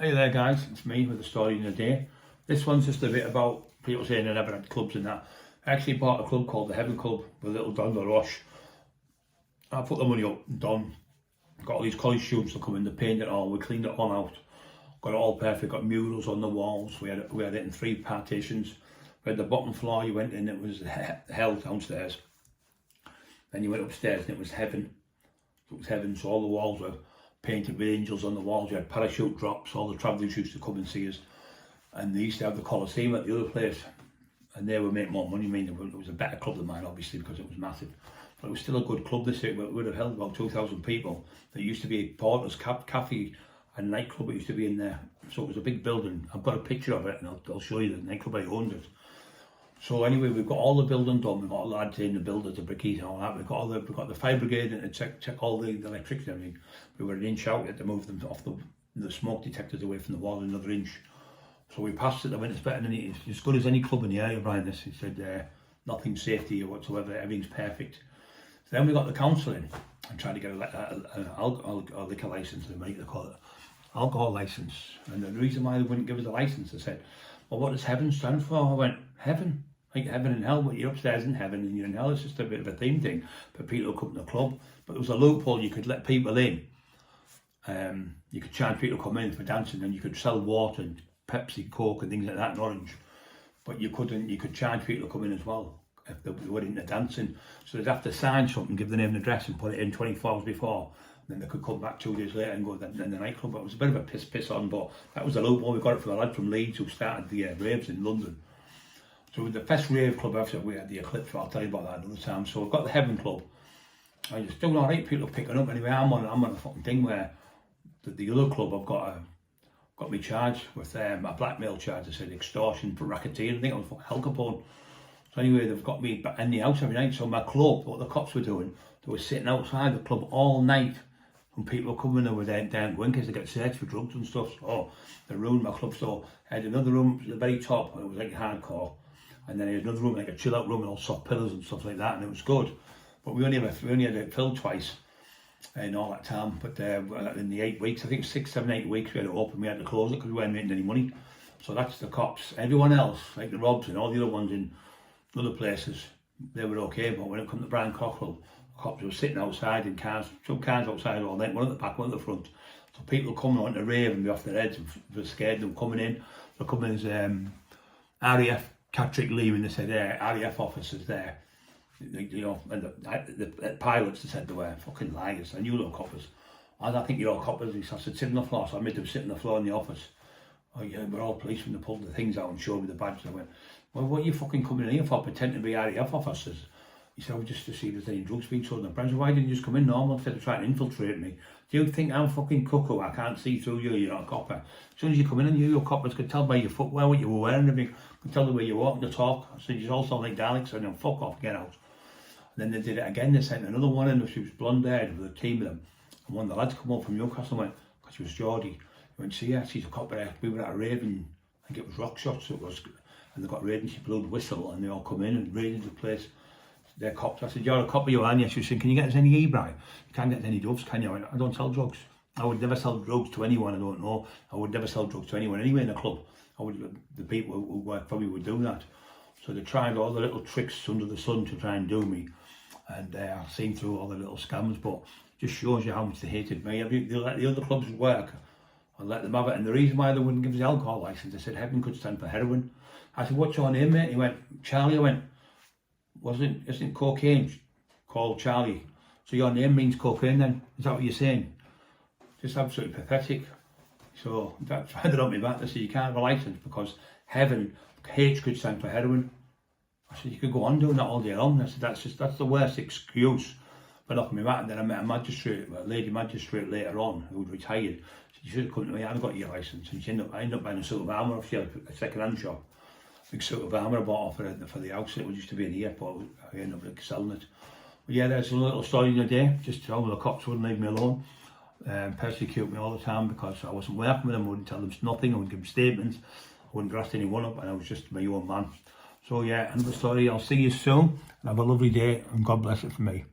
Hey there guys, it's me with the story in the day. This one's just a bit about people saying they never had clubs and that. I actually bought a club called the Heaven Club with little Don LaRoche. I put the money up and done. Got all these college students to come in, they painted it all, we cleaned it all out. Got it all perfect, got murals on the walls, we had it in 3 partitions. We had the bottom floor, you went in, it was hell downstairs. Then you went upstairs and it was heaven. It was heaven, so all the walls were painted with angels on the walls. You had parachute drops, all the travellers used to come and see us. And they used to have the Coliseum at the other place. And they would make more money. I mean, it was a better club than mine, obviously, because it was massive. But it was still a good club this year. It would have held about 2,000 people. There used to be a Porter's Cafe and nightclub. It used to be in there. So it was a big building. I've got a picture of it and I'll show you the nightclub. I owned it. So anyway, we've got all the building done. We've got lads in, the builders, the brickies and all that. We've got the fire brigade in to check all the electrics and everything. We were an inch out, we had to move them off the smoke detectors away from the wall another inch. So we passed it, they went, it's better than it's as good as any club in the area, Brian. This, he said, nothing safety or whatsoever, everything's perfect. So then we got the council in and tried to get a liquor licence, they call it alcohol licence. And the reason why they wouldn't give us a licence, they said, well, what does heaven stand for? I went, heaven? Like heaven and hell, but you're upstairs in heaven and you're in hell. It's just a bit of a theme thing for people who come to the club. But there was a loophole, you could let people in. You could charge people to come in for dancing, and you could sell water and Pepsi, Coke and things like that in Orange. But you could charge people to come in as well if they were into dancing. So they'd have to sign something, give the name and address and put it in 24 hours before. And then they could come back 2 days later and go to the nightclub. But it was a bit of a piss on, but that was the loophole. We got it from a lad from Leeds who started the Raves in London. So with the first rave club ever, we had the Eclipse, I'll tell you about that another time. So we've got the Heaven Club. And it's doing alright, people are picking up. Anyway, I'm on a fucking thing where the other club I've got me charged with a blackmail charge. They said extortion for racketeering. I think I was fucking Al Capone. So anyway, they've got me in the house every night. So my club, what the cops were doing, they were sitting outside the club all night. When people were coming over there down Winkers to get searched for drugs and stuff. So they ruined my club. So I had another room at the very top, and it was like hardcore. And then I had another room, like a chill out room with all soft pillows and stuff like that, and it was good. But we only had it filled twice in all that time. But in the 8 weeks, I think 6, 7, 8 weeks, we had it open, we had to close it because we weren't making any money. So that's the cops. Everyone else, like the Robs and all the other ones in other places, they were okay. But when it come to Brian Cockrell, the cops were sitting outside in cars, 2 cars outside all night, one at the back, one at the front. So people coming on to rave and be off their heads and were scared of them coming in. They're coming as RAF. Catrick Lee, when they said RAF officers there, you know, and the pilots, they said they were fucking liars. I knew they were coppers. I think you're all coppers. I said, sit on the floor. So I made them sit on the floor in the office. Oh yeah, we're all policemen. They pulled the things out and showed me the badges. I went, well, what are you fucking coming in here for? Pretend to be RAF officers. He said, well, just to see if there's any drugs being sold in the branch. Why didn't you just come in normal instead of trying to infiltrate me? Do you think I'm fucking cuckoo? I can't see through you, you're not a copper. As soon as you come in and your coppers could tell by your footwear what you were wearing, everything, could tell the way you walk and the talk. I said, you all sound like Daleks. I said, no, fuck off, get out. And then they did it again, they sent another one in, she was blonde haired with a team of them. And one of the lads come up from Newcastle and went, because she was Geordie, he went, see, yeah, she's a copper. We were at a rave and I think it was rock shots, so it was, and they got raided and she blew the whistle and they all come in and raided the place. They're cops. I said, you're a copper, you are, and yes. She was saying, can you get us any e-bri? You can't get any drugs, can you? I went, I don't sell drugs. I would never sell drugs to anyone I don't know. I would never sell drugs to anyone anyway in the club. The people who work for me would do that. So they tried all the little tricks under the sun to try and do me. And I've seen through all the little scams, but just shows you how much they hated me. They let the other clubs work and let them have it. And the reason why they wouldn't give us the alcohol licence, they said heaven could stand for heroin. I said, what's your name, mate? He went, Charlie. I went, isn't cocaine called Charlie? So your name means cocaine then? Is that what you're saying? Just absolutely pathetic. So that's why they got me back. They said you can't have a licence because heaven, H could stand for heroin. I said you could go on doing that all day long. I said that's the worst excuse for knocking me back. And then I met a magistrate, a lady magistrate later on who'd retired. She said, you should have come to me, I've got your licence. And I ended up buying a suit of armour off a second-hand shop. Big suit of armour I bought off for the house. It was used to be in here, but I ended up selling it. But yeah, there's a little story in the day. Just how the cops wouldn't leave me alone. Persecute me all the time because I wasn't working with them. I wouldn't tell them nothing. I wouldn't give them statements. I wouldn't grass anyone up, and I was just my own man. So yeah, another story. I'll see you soon. And have a lovely day, and God bless it for me.